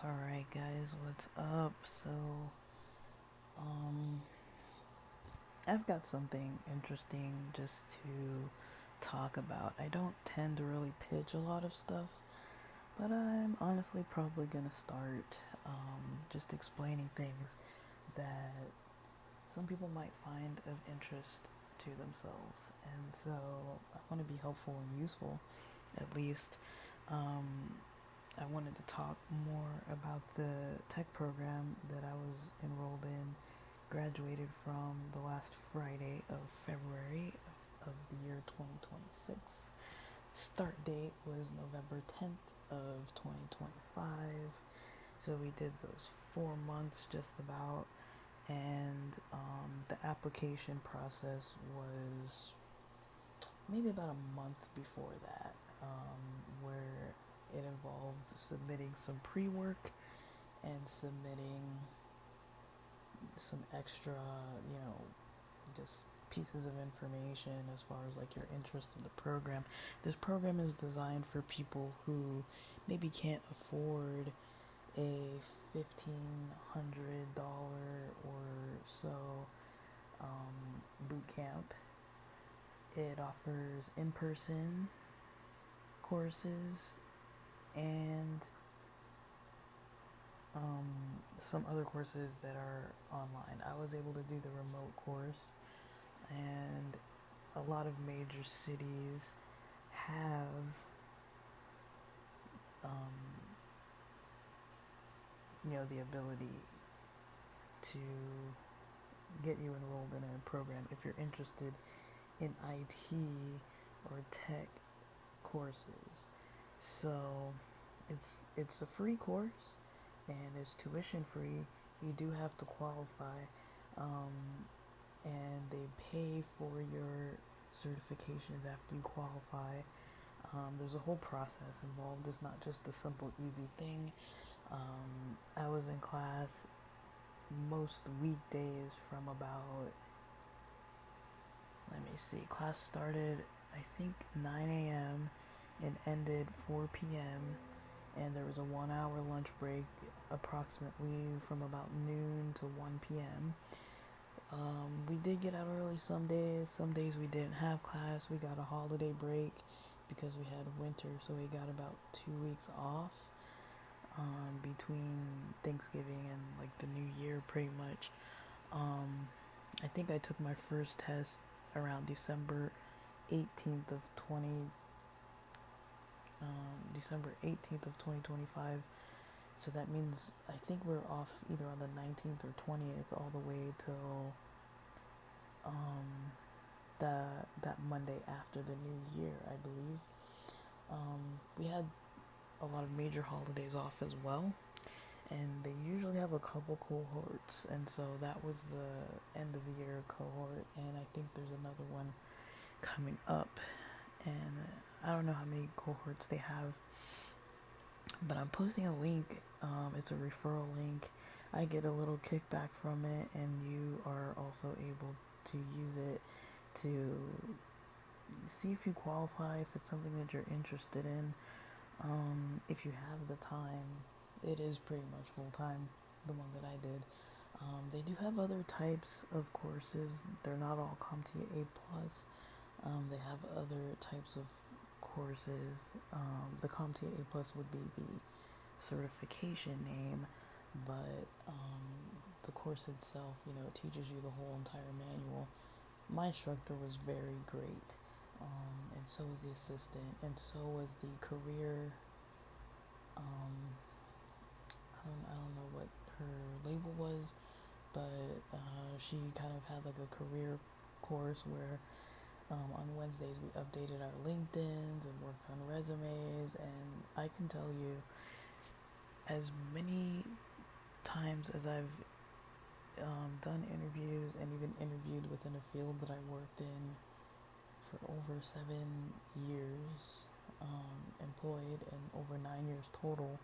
Alright guys, what's up? Um I've got something interesting just to talk about. I don't tend to really pitch a lot of stuff, but I'm honestly probably gonna start just explaining things that some people might find of interest to themselves. And so I want to be helpful and useful, at least. Um, I wanted to talk more about the tech program that I was enrolled in, graduated from the last Friday of February of the year 2026. Start date was November 10th of 2025. So we did those 4 months just about, and the application process was maybe about a month before that, where it involved submitting some pre-work and submitting some extra, you know, just pieces of information as far as like your interest in the program. This program is designed for people who maybe can't afford a $1,500 or so boot camp. It offers in-person courses and some other courses that are online. I was able to do the remote course, and a lot of major cities have the ability to get you enrolled in a program if you're interested in IT or tech courses. So it's a free course and it's tuition free. You do have to qualify, and they pay for your certifications after you qualify. There's a whole process involved. It's not just a simple, easy thing. I was in class most weekdays from about, let me see, class started I think 9 a.m. and ended 4 p.m. and there was a 1 hour lunch break approximately from about noon to 1 p.m. We did get out early some days we didn't have class. We got a holiday break because we had winter, so we got about 2 weeks off between Thanksgiving and like the New Year, pretty much. I think I took my first test around December 18th of 2025. So that means I think we're off either on the 19th or 20th all the way till that Monday after the New Year, I believe. We had a lot of major holidays off as well, and they usually have a couple cohorts, and so that was the end of the year cohort, and I think there's another one coming up, and I don't know how many cohorts they have, but I'm posting a link. It's a referral link. I get a little kickback from it, and you are also able to use it to see if you qualify, if it's something that you're interested in. If you have the time, it is pretty much full time, the one that I did. They do have other types of courses. They're not all CompTIA A plus. They have other types of courses. The CompTIA A plus would be the certification name, but the course itself, it teaches you the whole entire manual. My instructor was very great, and so was the assistant, and so was the career. I don't know what her label was, but she kind of had like a career course where on Wednesdays we updated our LinkedIn's and worked on resumes, and I can tell you, as many times as I've done interviews and even interviewed within a field that I worked in for over 7 years, employed, and over 9 years total,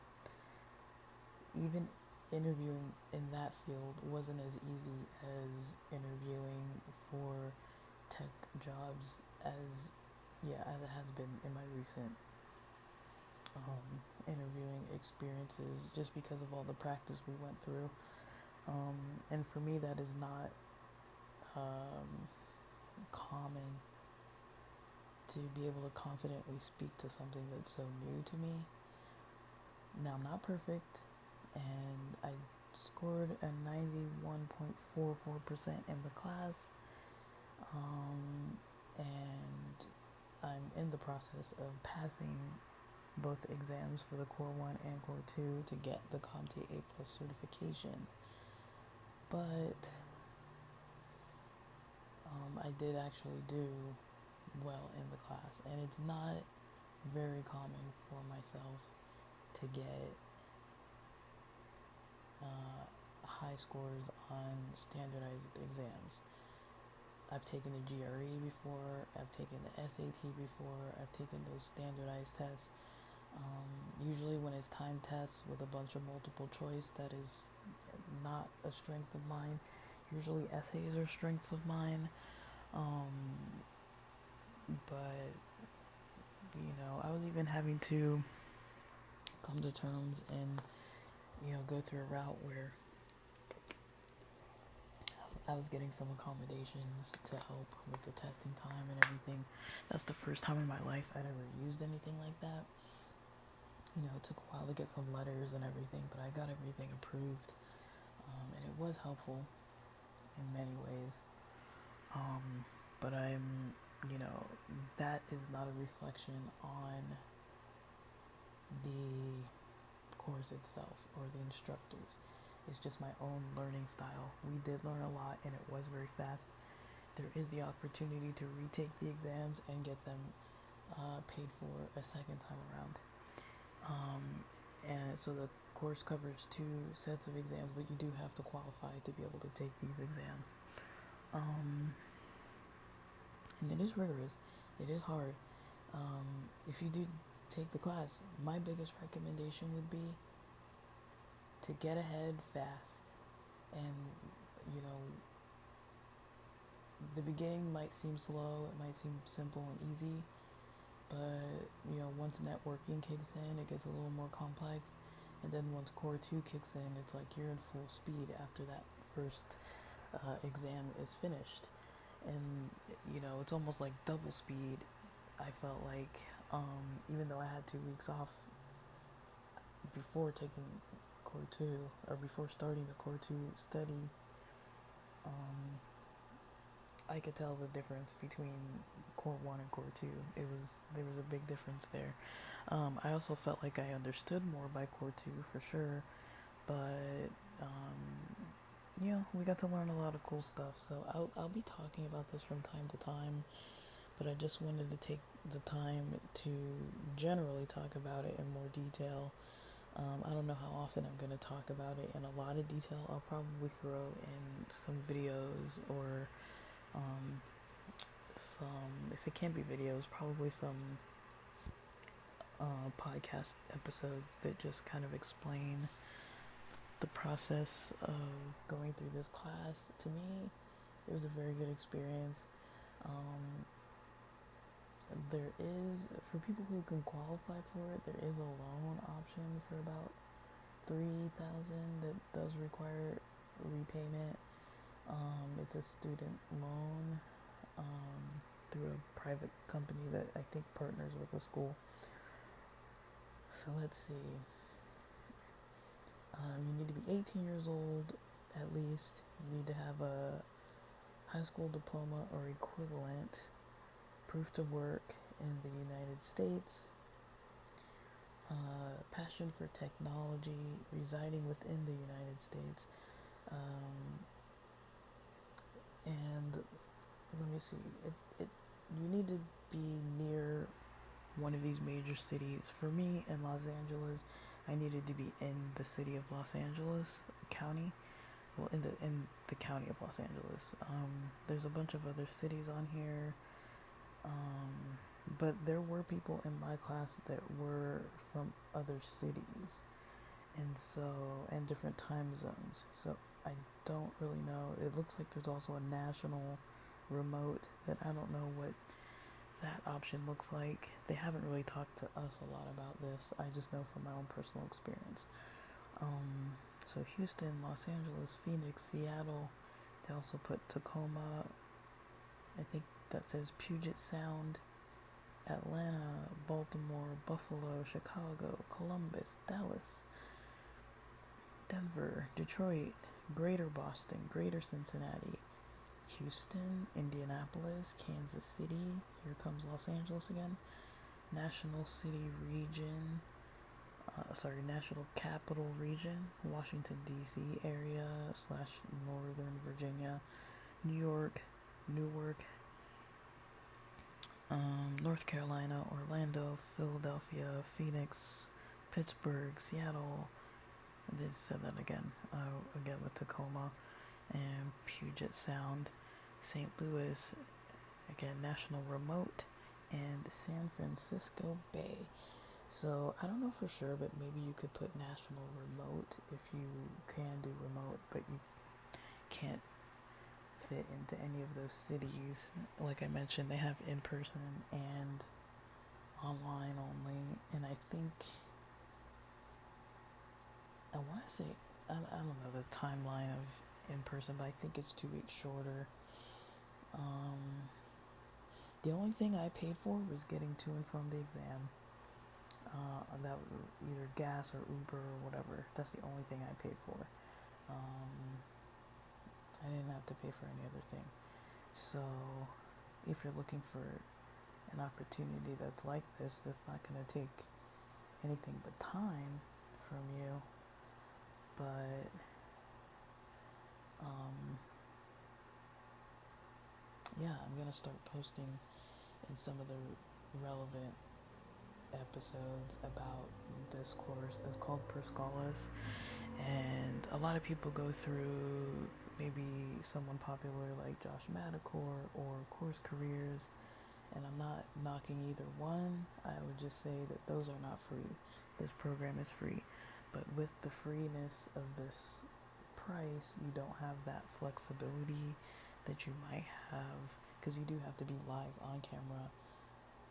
even interviewing in that field wasn't as easy as interviewing for tech jobs as it has been in my recent interviewing experiences just because of all the practice we went through. And for me, that is not common to be able to confidently speak to something that's so new to me. Now, I'm not perfect, and I scored a 91.44% in the class, and I'm in the process of passing both exams for the Core 1 and Core 2 to get the CompTIA A+ certification. But I did actually do well in the class, and it's not very common for myself to get high scores on standardized exams. I've taken the GRE before, I've taken the SAT before, I've taken those standardized tests. Usually when it's time tests with a bunch of multiple choice, that is not a strength of mine. Usually essays are strengths of mine. But, I was even having to come to terms and, go through a route where I was getting some accommodations to help with the testing time and everything. That's the first time in my life I'd ever used anything like that. It took a while to get some letters and everything, but I got everything approved, and it was helpful in many ways. But that is not a reflection on the course itself or the instructors. It's just my own learning style. We did learn a lot, and it was very fast. There is the opportunity to retake the exams and get them paid for a second time around. And so the course covers 2 sets of exams, but you do have to qualify to be able to take these exams. And it is rigorous. It is hard. If you do take the class, my biggest recommendation would be to get ahead fast. And, the beginning might seem slow, it might seem simple and easy, but, once networking kicks in, it gets a little more complex. And then once Core 2 kicks in, it's like you're in full speed after that first exam is finished. And, it's almost like double speed. I felt like, even though I had 2 weeks off before taking Core 2, or before starting the Core 2 study, I could tell the difference between Core 1 and Core 2. There was a big difference there. I also felt like I understood more by Core 2 for sure, but we got to learn a lot of cool stuff. So I'll be talking about this from time to time, but I just wanted to take the time to generally talk about it in more detail. I don't know how often I'm going to talk about it in a lot of detail. I'll probably throw in some videos or if it can't be videos, probably some podcast episodes that just kind of explain the process of going through this class. To me, it was a very good experience. There is, for people who can qualify for it, there is a loan option for about $3,000 that does require repayment. It's a student loan through a private company that I think partners with the school. So let's see. You need to be 18 years old at least. You need to have a high school diploma or equivalent, proof to work in the United States, passion for technology, residing within the United States, and let me see, you need to be near one of these major cities. For me, in Los Angeles, I needed to be in the city of Los Angeles County. Well, in the county of Los Angeles. There's a bunch of other cities on here. But there were people in my class that were from other cities, and different time zones. So I don't really know. It looks like there's also a national remote that I don't know what, that option looks like. They haven't really talked to us a lot about this. I just know from my own personal experience. So Houston, Los Angeles, Phoenix, Seattle. They also put Tacoma. I think that says Puget Sound, Atlanta, Baltimore, Buffalo, Chicago, Columbus, Dallas, Denver, Detroit, Greater Boston, Greater Cincinnati, Houston, Indianapolis, Kansas City. Here comes Los Angeles again. National City Region. National Capital Region, Washington, D.C. area / Northern Virginia, New York, Newark, North Carolina, Orlando, Philadelphia, Phoenix, Pittsburgh, Seattle. I just said that again. Again with Tacoma and Puget Sound, St. Louis, again National Remote, and San Francisco Bay. So I don't know for sure, but maybe you could put National Remote if you can do remote, but you can't fit into any of those cities. Like I mentioned, they have in person and online only, and I think I want to say I don't know the timeline of in person, but I think it's 2 weeks shorter. The only thing I paid for was getting to and from the exam. That was either gas or Uber or whatever. That's the only thing I paid for. I didn't have to pay for any other thing. So, if you're looking for an opportunity that's like this, that's not going to take anything but time from you. But, yeah, I'm going to start posting in some of the relevant episodes about this course. It's called Per Scholas, and a lot of people go through maybe someone popular like Josh Madakor or Course Careers, and I'm not knocking either one. I would just say that those are not free. This program is free, but with the freeness of this price, you don't have that flexibility that you might have, because you do have to be live on camera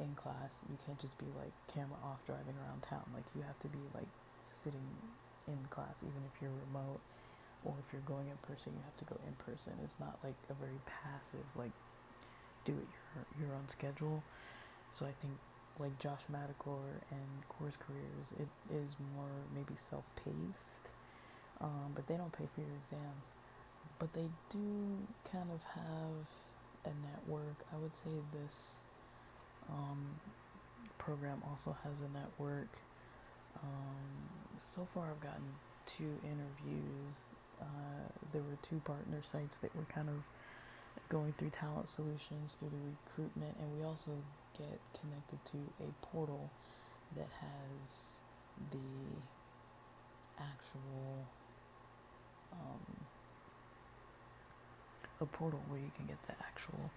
in class. You can't just be like camera off driving around town. Like, you have to be like sitting in class. Even if you're remote or if you're going in person, you have to go in person. It's not like a very passive, like, do it your own schedule. So I think like Josh Madakor and Course Careers, it is more maybe self-paced, but they don't pay for your exams, but they do kind of have a network. I would say this program also has a network. So far I've gotten 2 interviews. There were 2 partner sites that were kind of going through talent solutions through the recruitment, and we also get connected to a portal that has the actual a portal where you can get the actual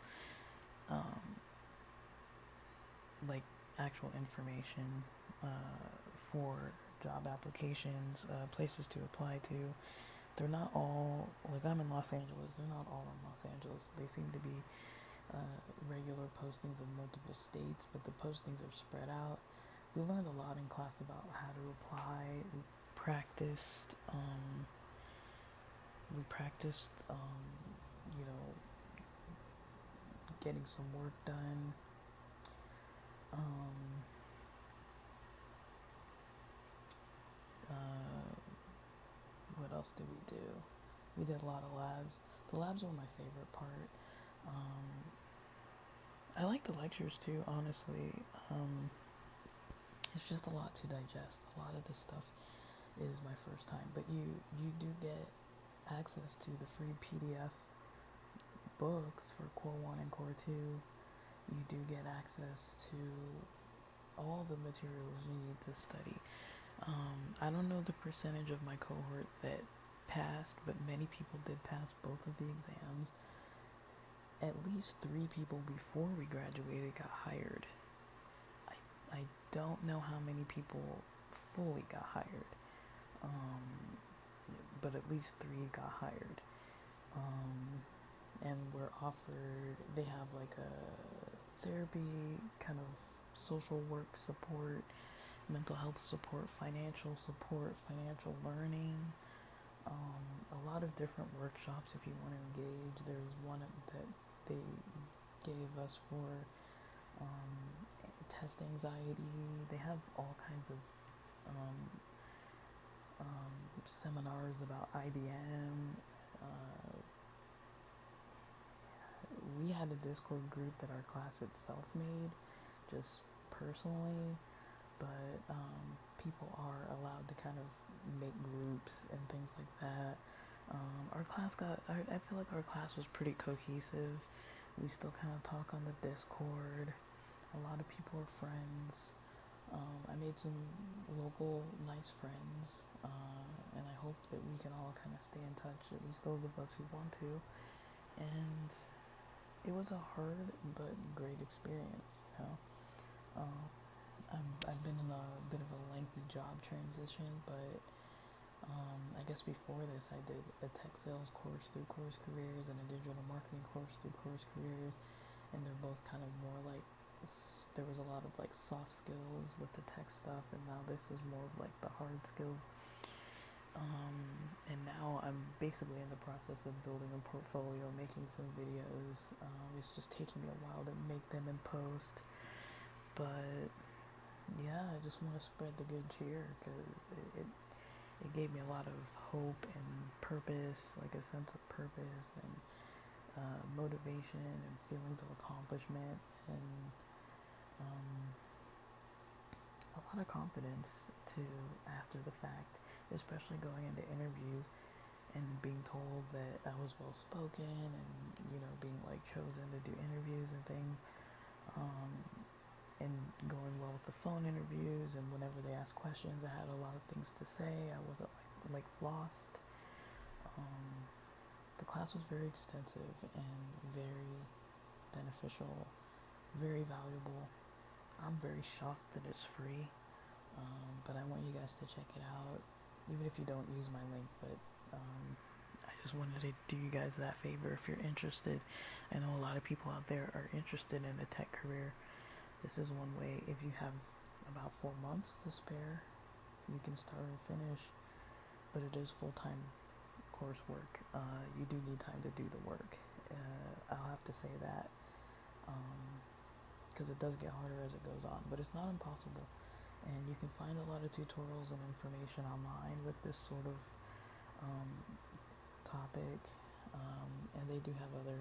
like actual information for job applications, places to apply to. They're not all, like, I'm in Los Angeles, they're not all in Los Angeles. They seem to be regular postings in multiple states, but the postings are spread out. We learned a lot in class about how to apply. We practiced, getting some work done. What else did we do? We did a lot of labs. The labs were my favorite part. I like the lectures too, honestly. It's just a lot to digest. A lot of this stuff is my first time, but you do get access to the free PDF books for Core 1 and Core 2. You do get access to all the materials you need to study. I don't know the percentage of my cohort that passed, but many people did pass both of the exams. At least 3 people before we graduated got hired. I don't know how many people fully got hired, but at least 3 got hired. And were offered, they have like a therapy, kind of social work support, mental health support, financial learning, a lot of different workshops if you want to engage. There's one that they gave us for test anxiety. They have all kinds of um, seminars about IBM. Uh, we had a Discord group that our class itself made, just personally, but people are allowed to kind of make groups and things like that. Our class I feel like our class was pretty cohesive. We still kind of talk on the Discord. A lot of people are friends. I made some local nice friends, and I hope that we can all kind of stay in touch, at least those of us who want to. And it was a hard but great experience, you know. Um, I've been in a bit of a lengthy job transition, but I guess before this I did a tech sales course through Course Careers and a digital marketing course through Course Careers, and they're both kind of more like, there was a lot of like soft skills with the tech stuff, and now this is more of like the hard skills. And now I'm basically in the process of building a portfolio, making some videos. It's just taking me a while to make them in post, but yeah, I just want to spread the good cheer because it gave me a lot of hope and purpose, like a sense of purpose and motivation and feelings of accomplishment, and a lot of confidence to after the fact, especially going into interviews and being told that I was well spoken, and being like chosen to do interviews and things, and going well with the phone interviews, and whenever they asked questions I had a lot of things to say. I wasn't like lost. The class was very extensive and very beneficial, very valuable. I'm very shocked that it's free, but I want you guys to check it out, even if you don't use my link. But I just wanted to do you guys that favor if you're interested. I know a lot of people out there are interested in a tech career. This is one way. If you have about 4 months to spare, you can start and finish, but it is full-time coursework. You do need time to do the work. I'll have to say that, because it does get harder as it goes on, but it's not impossible. And you can find a lot of tutorials and information online with this sort of topic, and they do have other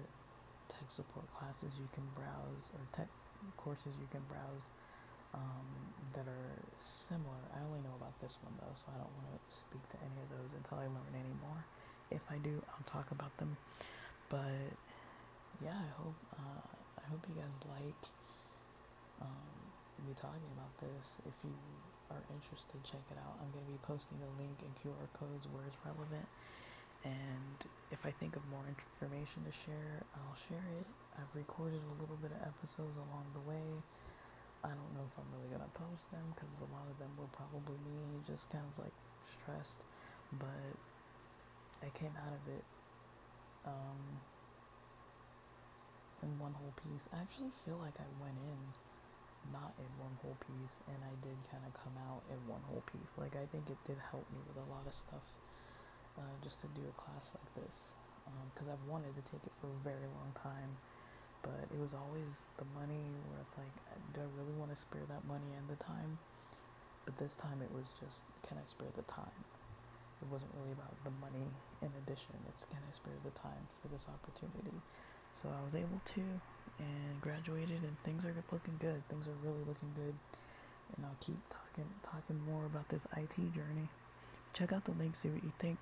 tech support classes you can browse, or tech courses you can browse, that are similar. I only know about this one though, so I don't want to speak to any of those until I learn any more. If I do, I'll talk about them. But yeah, I hope you guys like me talking about this. If you are interested, check it out. I'm going to be posting the link and QR codes where it's relevant. And if I think of more information to share, I'll share it. I've recorded a little bit of episodes along the way. I don't know if I'm really going to post them because a lot of them were probably me just kind of like stressed. But I came out of it in one whole piece. I actually feel like I went in not in one whole piece, and I did kind of come out in one whole piece. Like, I think it did help me with a lot of stuff, just to do a class like this, because I've wanted to take it for a very long time, but it was always the money, where it's like, do I really want to spare that money and the time? But this time it was just, can I spare the time? It wasn't really about the money in addition, it's can I spare the time for this opportunity? So I was able to, and graduated, and things are looking good. Things are really looking good, and I'll keep talking more about this IT journey. Check out the link, see what you think.